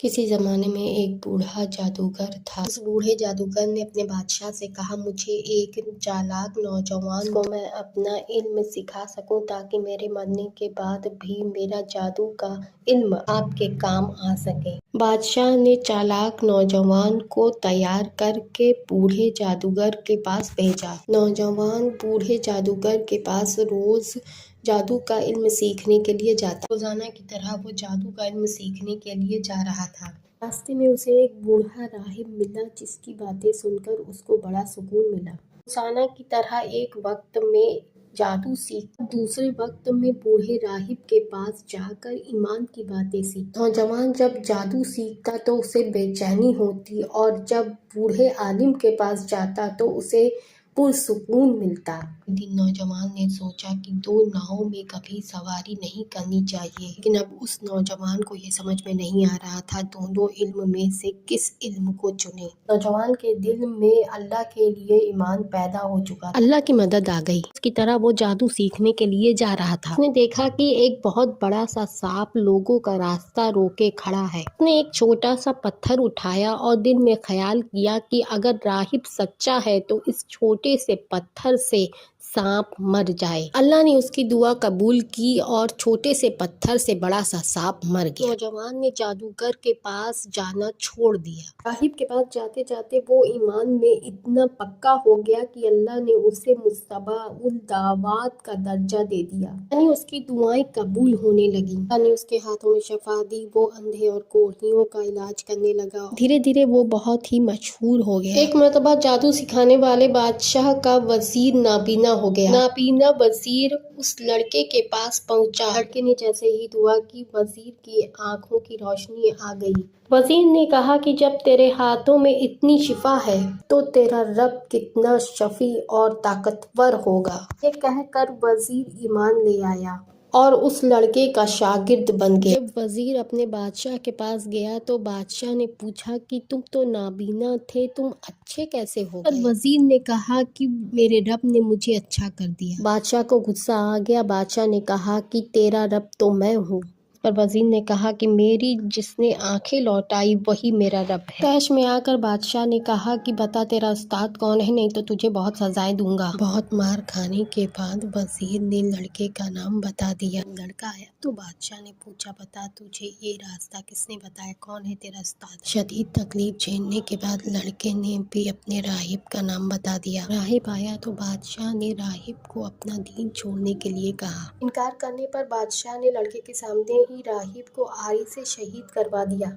کسی زمانے میں ایک بوڑھا جادوگر تھا۔ اس بوڑھے جادوگر نے اپنے بادشاہ سے کہا، مجھے ایک چالاک نوجوان کو میں اپنا علم سکھا سکوں تاکہ میرے مرنے کے بعد بھی میرا جادو کا علم آپ کے کام آ سکے۔ بادشاہ نے چالاک نوجوان کو تیار کر کے بوڑھے جادوگر کے پاس بھیجا۔ نوجوان بوڑھے جادوگر کے پاس روز جادو کا علم سیکھنے کے لیے جاتا۔ روزانہ کی طرح وہ جادو کا علم سیکھنے کے لیے جا رہا تھا۔ راستے میں اسے ایک بوڑھا راہب ملا جس کی باتیں سن کر اس کو بڑا سکون ملا۔ روزانہ کی طرح ایک وقت میں جادو سیکھتا، دوسرے وقت میں بوڑھے راہب کے پاس جا کر ایمان کی باتیں سیکھتا۔ نوجوان جب جادو سیکھتا تو اسے بے چینی ہوتی اور جب بوڑھے عالم کے پاس جاتا تو اسے پرسکون ملتا۔ ایک دن نوجوان نے سوچا کہ دو ناؤں میں کبھی سواری نہیں کرنی چاہیے، لیکن اب اس نوجوان کو یہ سمجھ میں نہیں آ رہا تھا دونوں علم میں سے کس علم کو چنے۔ نوجوان کے دل میں اللہ کے لیے ایمان پیدا ہو چکا تھا۔ اللہ کی مدد آ گئی۔ اس کی طرح وہ جادو سیکھنے کے لیے جا رہا تھا۔ اس نے دیکھا کہ ایک بہت بڑا سا سانپ لوگوں کا راستہ روکے کھڑا ہے۔ اس نے ایک چھوٹا سا پتھر اٹھایا اور دل میں خیال کیا کہ اگر راہب سچا ہے تو اس چھوٹے سے پتھر سے سانپ مر جائے۔ اللہ نے اس کی دعا قبول کی اور چھوٹے سے پتھر سے بڑا سا سانپ مر گیا۔ نوجوان نے جادوگر کے پاس جانا چھوڑ دیا۔ راہب کے پاس جاتے جاتے وہ ایمان میں اتنا پکا ہو گیا کہ اللہ نے اسے مستجاب الدعوات کا درجہ دے دیا، یعنی اس کی دعائیں قبول ہونے لگیں۔ اللہ نے اس کے ہاتھوں میں شفا دی، وہ اندھے اور کوڑھیوں کا علاج کرنے لگا۔ دھیرے دھیرے وہ بہت ہی مشہور ہو گیا۔ ایک مرتبہ جادو سکھانے والے بادشاہ کا وزیر نابینا ہو گیا۔ نابینا وزیر اس لڑکے کے پاس پہنچا۔ لڑکے نے جیسے ہی دعا کی، وزیر کی آنکھوں کی روشنی آ گئی۔ وزیر نے کہا کہ جب تیرے ہاتھوں میں اتنی شفا ہے تو تیرا رب کتنا شفیع اور طاقتور ہوگا۔ یہ کہہ کر وزیر ایمان لے آیا اور اس لڑکے کا شاگرد بن گیا۔ جب وزیر اپنے بادشاہ کے پاس گیا تو بادشاہ نے پوچھا کہ تم تو نابینا تھے، تم اچھے کیسے ہو گئے؟ وزیر نے کہا کہ میرے رب نے مجھے اچھا کر دیا۔ بادشاہ کو غصہ آ گیا۔ بادشاہ نے کہا کہ تیرا رب تو میں ہوں۔ پر وزیر نے کہا کہ میری جس نے آنکھیں لوٹائی وہی میرا رب ہے۔ طیش میں آ کر بادشاہ نے کہا کہ بتا تیرا استاد کون ہے، نہیں تو تجھے بہت سزائیں دوں گا۔ بہت مار کھانے کے بعد وزیر نے لڑکے کا نام بتا دیا۔ لڑکا آیا تو بادشاہ نے پوچھا، بتا تجھے یہ راستہ کس نے بتایا، کون ہے تیرا استاد؟ شدید تکلیف جھیلنے کے بعد لڑکے نے بھی اپنے راہب کا نام بتا دیا۔ راہب آیا تو بادشاہ نے راہب کو اپنا دین چھوڑنے کے لیے کہا۔ انکار کرنے پر بادشاہ نے لڑکے کے سامنے ہی راہب کو آری سے شہید کروا دیا۔